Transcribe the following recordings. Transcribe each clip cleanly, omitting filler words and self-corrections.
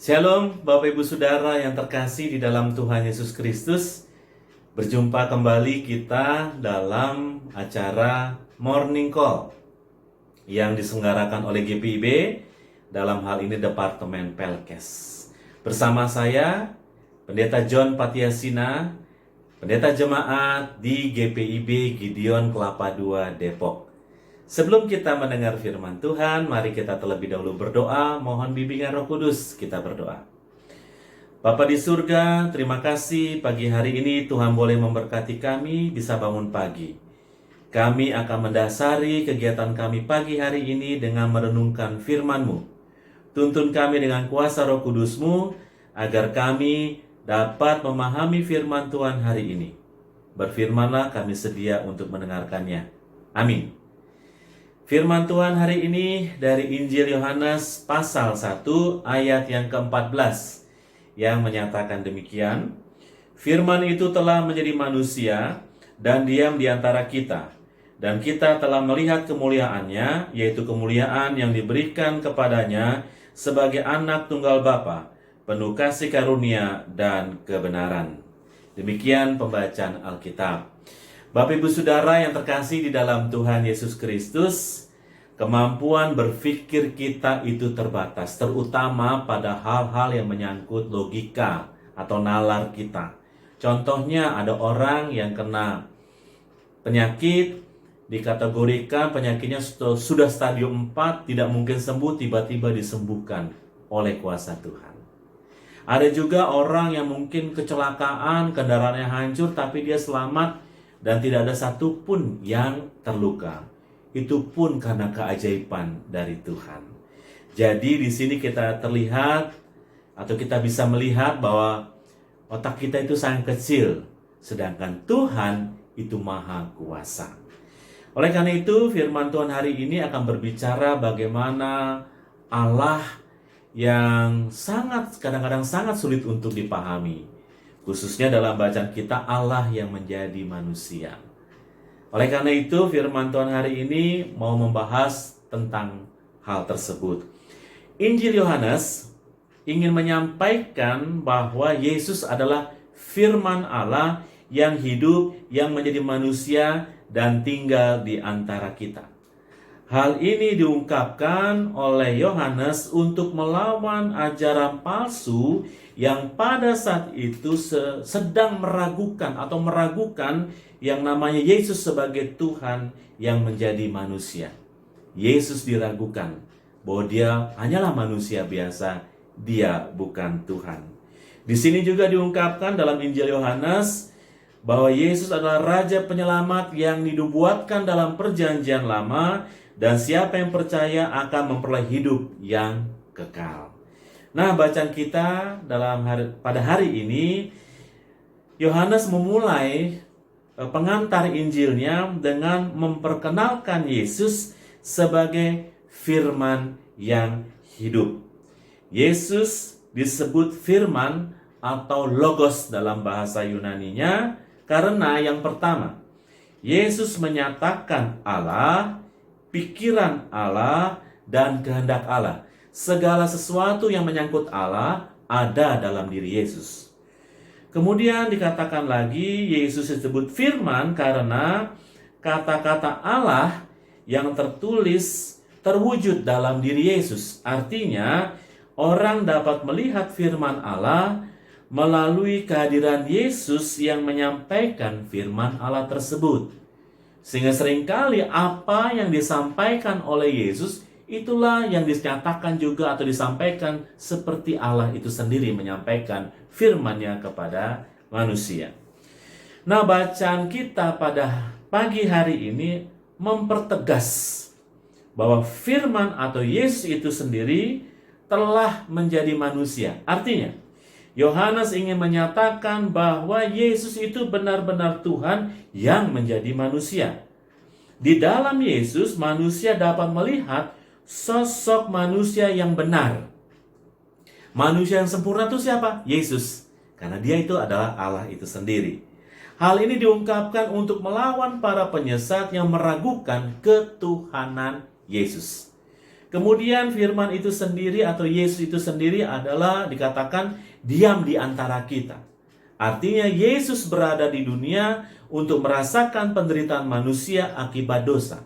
Shalom Bapak Ibu Saudara yang terkasih di dalam Tuhan Yesus Kristus. Berjumpa kembali kita dalam acara Morning Call yang diselenggarakan oleh GPIB, dalam hal ini Departemen Pelkes. Bersama saya Pendeta John Patiasina, Pendeta Jemaat di GPIB Gideon Kelapa II Depok. Sebelum kita mendengar firman Tuhan, mari kita terlebih dahulu berdoa, mohon bimbingan Roh Kudus. Kita berdoa. Bapa di surga, terima kasih pagi hari ini Tuhan boleh memberkati kami bisa bangun pagi. Kami akan mendasari kegiatan kami pagi hari ini dengan merenungkan firman-Mu. Tuntun kami dengan kuasa Roh Kudus-Mu, agar kami dapat memahami firman Tuhan hari ini. Berfirmanlah, kami sedia untuk mendengarkannya. Amin. Firman Tuhan hari ini dari Injil Yohanes pasal 1 ayat yang ke-14 yang menyatakan demikian. Firman itu telah menjadi manusia dan diam di antara kita. Dan kita telah melihat kemuliaannya, yaitu kemuliaan yang diberikan kepadanya sebagai anak tunggal Bapa, penuh kasih karunia dan kebenaran. Demikian pembacaan Alkitab. Bapak Ibu Saudara yang terkasih di dalam Tuhan Yesus Kristus, kemampuan berpikir kita itu terbatas, terutama pada hal-hal yang menyangkut logika atau nalar kita. Contohnya ada orang yang kena penyakit, dikategorikan penyakitnya sudah stadium 4, tidak mungkin sembuh, tiba-tiba disembuhkan oleh kuasa Tuhan. Ada juga orang yang mungkin kecelakaan, kendaraannya hancur, tapi dia selamat dan tidak ada satupun yang terluka. Itu pun karena keajaiban dari Tuhan. Jadi di sini kita terlihat atau kita bisa melihat bahwa otak kita itu sangat kecil, sedangkan Tuhan itu maha kuasa. Oleh karena itu firman Tuhan hari ini akan berbicara bagaimana Allah yang kadang-kadang sangat sulit untuk dipahami. Khususnya dalam bacaan kita, Allah yang menjadi manusia. Oleh karena itu firman Tuhan hari ini mau membahas tentang hal tersebut. Injil Yohanes ingin menyampaikan bahwa Yesus adalah firman Allah yang hidup, yang menjadi manusia dan tinggal di antara kita. Hal ini diungkapkan oleh Yohanes untuk melawan ajaran palsu yang pada saat itu sedang meragukan yang namanya Yesus sebagai Tuhan yang menjadi manusia. Yesus diragukan bahwa dia hanyalah manusia biasa, dia bukan Tuhan. Di sini juga diungkapkan dalam Injil Yohanes bahwa Yesus adalah Raja Penyelamat yang dinubuatkan dalam Perjanjian Lama, dan siapa yang percaya akan memperoleh hidup yang kekal. Nah, bacaan kita pada hari ini, Yohanes memulai pengantar Injilnya dengan memperkenalkan Yesus sebagai firman yang hidup. Yesus disebut firman atau logos dalam bahasa Yunaninya karena yang pertama, Yesus menyatakan Allah, pikiran Allah, dan kehendak Allah. Segala sesuatu yang menyangkut Allah ada dalam diri Yesus. Kemudian dikatakan lagi Yesus disebut firman karena kata-kata Allah yang tertulis terwujud dalam diri Yesus. Artinya orang dapat melihat firman Allah melalui kehadiran Yesus yang menyampaikan firman Allah tersebut. Sehingga seringkali apa yang disampaikan oleh Yesus itulah yang dinyatakan juga atau disampaikan seperti Allah itu sendiri menyampaikan firman-Nya kepada manusia. Nah, bacaan kita pada pagi hari ini mempertegas bahwa firman atau Yesus itu sendiri telah menjadi manusia. Artinya, Yohanes ingin menyatakan bahwa Yesus itu benar-benar Tuhan yang menjadi manusia. Di dalam Yesus, manusia dapat melihat sosok manusia yang benar. Manusia yang sempurna itu siapa? Yesus. Karena dia itu adalah Allah itu sendiri. Hal ini diungkapkan untuk melawan para penyesat yang meragukan ketuhanan Yesus. Kemudian firman itu sendiri atau Yesus itu sendiri adalah dikatakan diam di antara kita. Artinya Yesus berada di dunia untuk merasakan penderitaan manusia akibat dosa.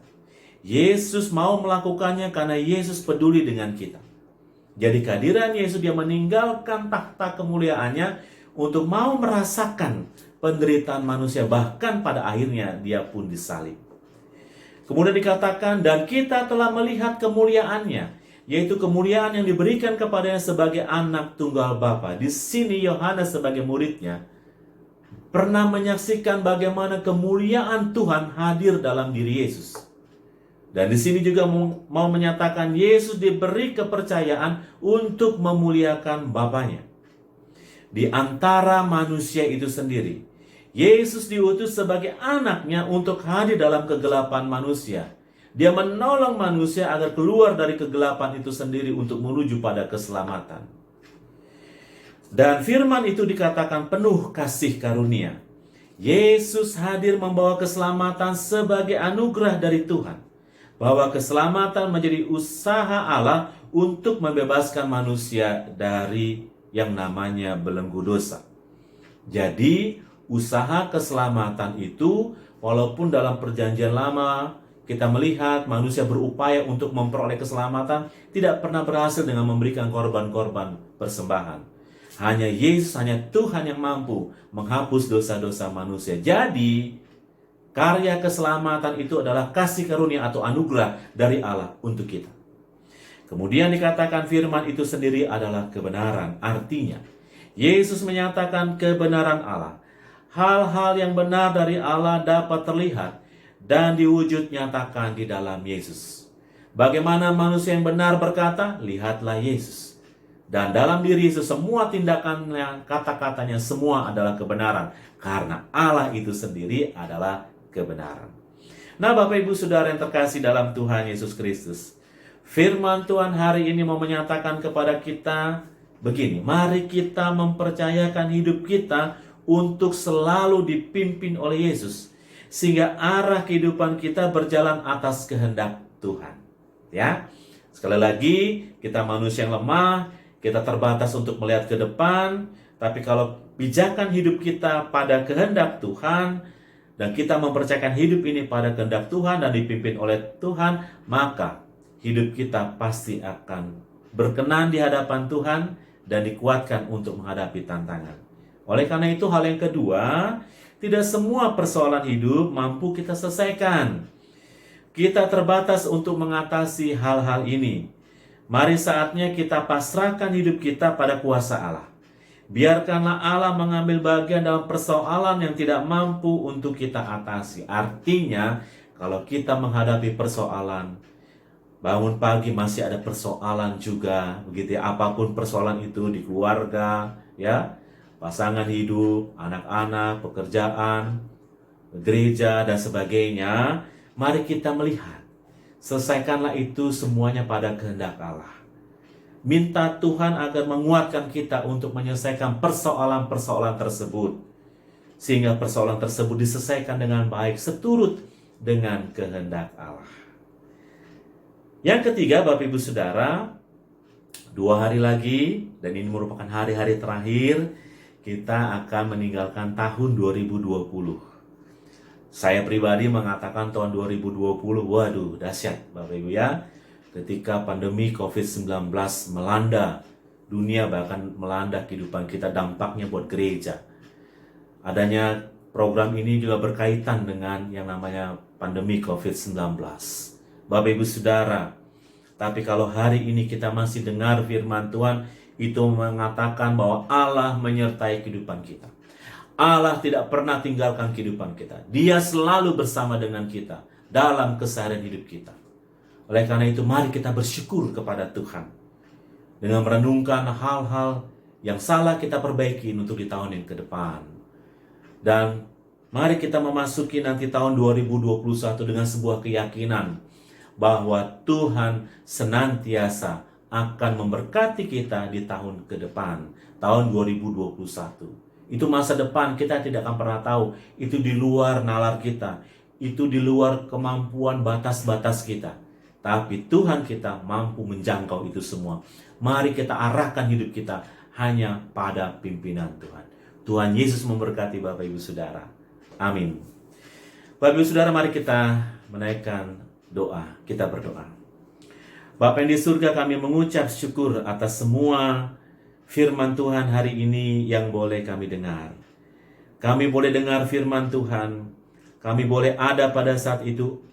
Yesus mau melakukannya karena Yesus peduli dengan kita. Jadi kehadiran Yesus, dia meninggalkan takhta kemuliaannya untuk mau merasakan penderitaan manusia, bahkan pada akhirnya dia pun disalib. Kemudian dikatakan, dan kita telah melihat kemuliaannya, yaitu kemuliaan yang diberikan kepadanya sebagai anak tunggal Bapa. Di sini Yohanes sebagai muridnya pernah menyaksikan bagaimana kemuliaan Tuhan hadir dalam diri Yesus. Dan di sini juga mau menyatakan Yesus diberi kepercayaan untuk memuliakan Bapanya. Di antara manusia itu sendiri, Yesus diutus sebagai anaknya untuk hadir dalam kegelapan manusia. Dia menolong manusia agar keluar dari kegelapan itu sendiri untuk menuju pada keselamatan. Dan firman itu dikatakan penuh kasih karunia. Yesus hadir membawa keselamatan sebagai anugerah dari Tuhan. Bahwa keselamatan menjadi usaha Allah untuk membebaskan manusia dari yang namanya belenggu dosa. Jadi, usaha keselamatan itu, walaupun dalam perjanjian lama kita melihat manusia berupaya untuk memperoleh keselamatan, tidak pernah berhasil dengan memberikan korban-korban persembahan. Hanya Yesus, hanya Tuhan yang mampu menghapus dosa-dosa manusia. Jadi, karya keselamatan itu adalah kasih karunia atau anugerah dari Allah untuk kita. Kemudian dikatakan firman itu sendiri adalah kebenaran. Artinya, Yesus menyatakan kebenaran Allah. Hal-hal yang benar dari Allah dapat terlihat dan diwujud nyatakan di dalam Yesus. Bagaimana manusia yang benar berkata, lihatlah Yesus. Dan dalam diri Yesus semua tindakannya, kata-katanya semua adalah kebenaran. Karena Allah itu sendiri adalah kebenaran. Nah, Bapak Ibu Saudara yang terkasih dalam Tuhan Yesus Kristus, firman Tuhan hari ini mau menyatakan kepada kita begini, mari kita mempercayakan hidup kita untuk selalu dipimpin oleh Yesus, sehingga arah kehidupan kita berjalan atas kehendak Tuhan. Ya, sekali lagi, kita manusia yang lemah, kita terbatas untuk melihat ke depan, tapi kalau pijakan hidup kita pada kehendak Tuhan, dan kita mempercayakan hidup ini pada kehendak Tuhan dan dipimpin oleh Tuhan, maka hidup kita pasti akan berkenan di hadapan Tuhan dan dikuatkan untuk menghadapi tantangan. Oleh karena itu, hal yang kedua, tidak semua persoalan hidup mampu kita selesaikan. Kita terbatas untuk mengatasi hal-hal ini. Mari saatnya kita pasrahkan hidup kita pada kuasa Allah. Biarkanlah Allah mengambil bagian dalam persoalan yang tidak mampu untuk kita atasi. Artinya, kalau kita menghadapi persoalan, bangun pagi masih ada persoalan juga, begitu ya. Apapun persoalan itu di keluarga, ya, pasangan hidup, anak-anak, pekerjaan, gereja, dan sebagainya. Mari kita melihat, selesaikanlah itu semuanya pada kehendak Allah. Minta Tuhan agar menguatkan kita untuk menyelesaikan persoalan-persoalan tersebut, sehingga persoalan tersebut diselesaikan dengan baik seturut dengan kehendak Allah. Yang ketiga, Bapak Ibu Saudara, 2 hari lagi, dan ini merupakan hari-hari terakhir, kita akan meninggalkan tahun 2020. Saya pribadi mengatakan tahun 2020, waduh, dahsyat Bapak Ibu ya. Ketika pandemi COVID-19 melanda dunia, bahkan melanda kehidupan kita, dampaknya buat gereja. Adanya program ini juga berkaitan dengan yang namanya pandemi COVID-19. Bapak Ibu Saudara, tapi kalau hari ini kita masih dengar firman Tuhan, itu mengatakan bahwa Allah menyertai kehidupan kita. Allah tidak pernah tinggalkan kehidupan kita. Dia selalu bersama dengan kita dalam keseharian hidup kita. Oleh karena itu, mari kita bersyukur kepada Tuhan dengan merenungkan hal-hal yang salah kita perbaiki untuk di tahun yang ke depan. Dan mari kita memasuki nanti tahun 2021 dengan sebuah keyakinan bahwa Tuhan senantiasa akan memberkati kita di tahun ke depan, tahun 2021. Itu masa depan kita tidak akan pernah tahu. Itu di luar nalar kita. Itu di luar kemampuan batas-batas kita. tapi Tuhan kita mampu menjangkau itu semua. Mari kita arahkan hidup kita hanya pada pimpinan Tuhan. Tuhan Yesus memberkati Bapak Ibu Saudara. Amin. Bapak Ibu Saudara, mari kita menaikkan doa. Kita berdoa. Bapa yang di surga, kami mengucap syukur atas semua firman Tuhan hari ini yang boleh kami dengar. Kami boleh dengar firman Tuhan. Kami boleh ada pada saat itu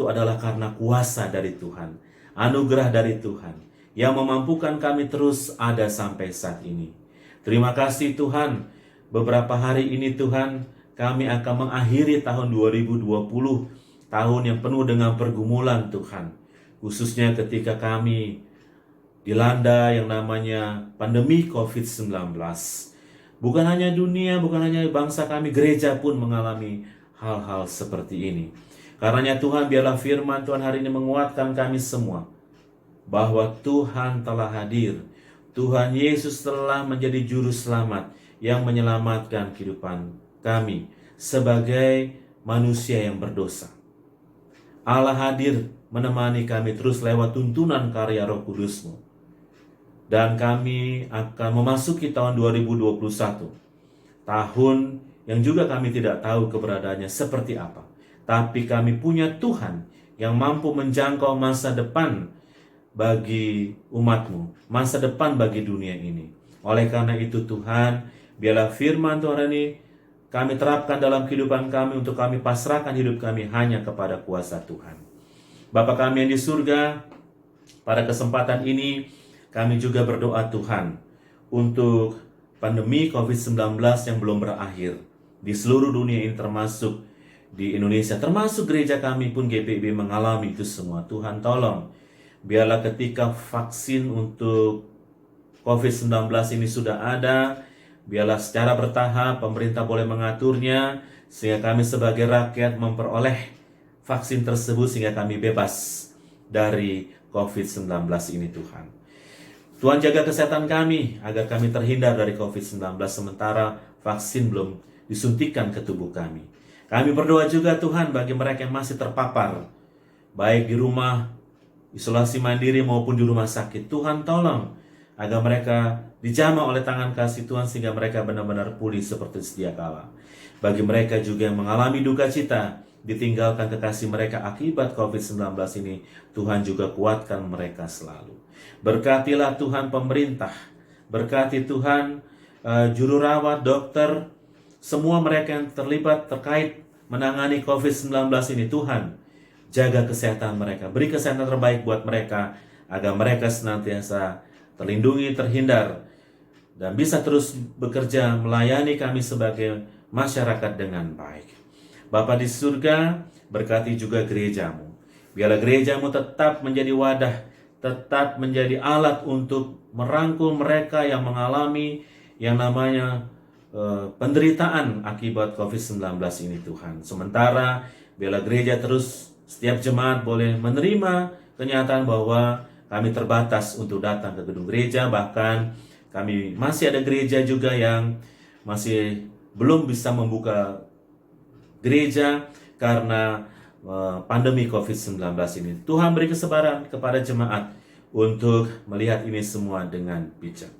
adalah karena kuasa dari Tuhan, anugerah dari Tuhan yang memampukan kami terus ada sampai saat ini. Terima kasih Tuhan, beberapa hari ini Tuhan, kami akan mengakhiri tahun 2020, tahun yang penuh dengan pergumulan Tuhan, khususnya ketika kami dilanda yang namanya pandemi COVID-19. Bukan hanya dunia, bukan hanya bangsa kami, gereja pun mengalami hal-hal seperti ini. Karenanya Tuhan, biarlah firman Tuhan hari ini menguatkan kami semua bahwa Tuhan telah hadir. Tuhan Yesus telah menjadi juru selamat yang menyelamatkan kehidupan kami sebagai manusia yang berdosa. Allah hadir menemani kami terus lewat tuntunan karya Roh Kudus-Mu. Dan kami akan memasuki tahun 2021. Tahun yang juga kami tidak tahu keberadaannya seperti apa. Tapi kami punya Tuhan yang mampu menjangkau masa depan bagi umat-Mu, masa depan bagi dunia ini. Oleh karena itu Tuhan, biarlah firman Tuhan ini kami terapkan dalam kehidupan kami untuk kami pasrahkan hidup kami hanya kepada kuasa Tuhan. Bapa kami yang di surga, pada kesempatan ini kami juga berdoa Tuhan untuk pandemi COVID-19 yang belum berakhir di seluruh dunia ini, termasuk di Indonesia, termasuk gereja kami pun GPIB mengalami itu semua. Tuhan tolong, biarlah ketika vaksin untuk COVID-19 ini sudah ada, biarlah secara bertahap pemerintah boleh mengaturnya, sehingga kami sebagai rakyat memperoleh vaksin tersebut, sehingga kami bebas dari COVID-19 ini Tuhan. Tuhan jaga kesehatan kami, agar kami terhindar dari COVID-19 sementara vaksin belum disuntikan ke tubuh kami. Kami berdoa juga Tuhan bagi mereka yang masih terpapar, baik di rumah isolasi mandiri maupun di rumah sakit. Tuhan tolong agar mereka dijamah oleh tangan kasih Tuhan sehingga mereka benar-benar pulih seperti sedia kala. Bagi mereka juga yang mengalami duka cita, ditinggalkan kekasih mereka akibat COVID-19 ini, Tuhan juga kuatkan mereka selalu. Berkatilah Tuhan pemerintah, berkati Tuhan juru rawat, dokter, semua mereka yang terlibat terkait menangani COVID-19 ini. Tuhan, jaga kesehatan mereka, beri kesehatan terbaik buat mereka, agar mereka senantiasa terlindungi, terhindar, dan bisa terus bekerja melayani kami sebagai masyarakat dengan baik. Bapa di surga, berkati juga gereja-Mu. Biarlah gereja-Mu tetap menjadi wadah, tetap menjadi alat untuk merangkul mereka yang mengalami yang namanya penderitaan akibat COVID-19 ini Tuhan. Sementara biarlah gereja terus, setiap jemaat boleh menerima kenyataan bahwa kami terbatas untuk datang ke gedung gereja. Bahkan kami masih ada gereja juga yang masih belum bisa membuka gereja karena pandemi COVID-19 ini. Tuhan beri kesabaran kepada jemaat untuk melihat ini semua dengan bijak.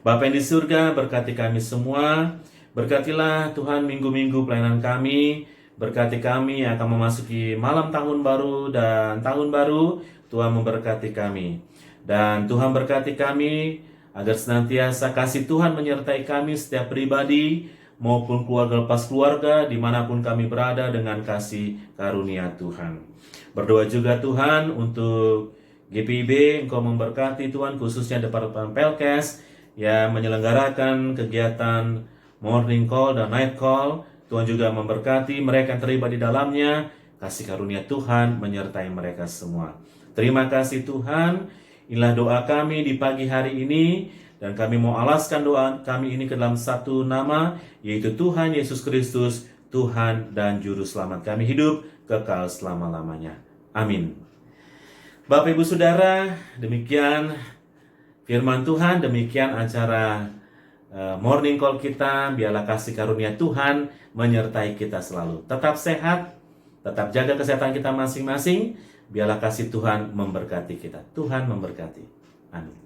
Bapa yang di surga, berkati kami semua. Berkatilah Tuhan minggu-minggu pelayanan kami. Berkati kami yang akan memasuki malam tahun baru dan tahun baru. Tuhan memberkati kami. Dan Tuhan berkati kami agar senantiasa kasih Tuhan menyertai kami setiap pribadi maupun keluarga lepas keluarga dimanapun kami berada dengan kasih karunia Tuhan. Berdoa juga Tuhan untuk GPIB, Engkau memberkati Tuhan khususnya Departemen Pelkes yang menyelenggarakan kegiatan morning call dan night call. Tuhan juga memberkati mereka yang terlibat di dalamnya. Kasih karunia Tuhan menyertai mereka semua. Terima kasih Tuhan. Inilah doa kami di pagi hari ini. Dan kami mau alaskan doa kami ini ke dalam satu nama, yaitu Tuhan Yesus Kristus, Tuhan dan Juru Selamat kami hidup kekal selama-lamanya. Amin. Bapak Ibu Saudara, demikian firman Tuhan, demikian acara morning call kita. Biarlah kasih karunia Tuhan menyertai kita selalu. Tetap sehat, tetap jaga kesehatan kita masing-masing, Biarlah kasih Tuhan memberkati kita. Tuhan memberkati. Amin.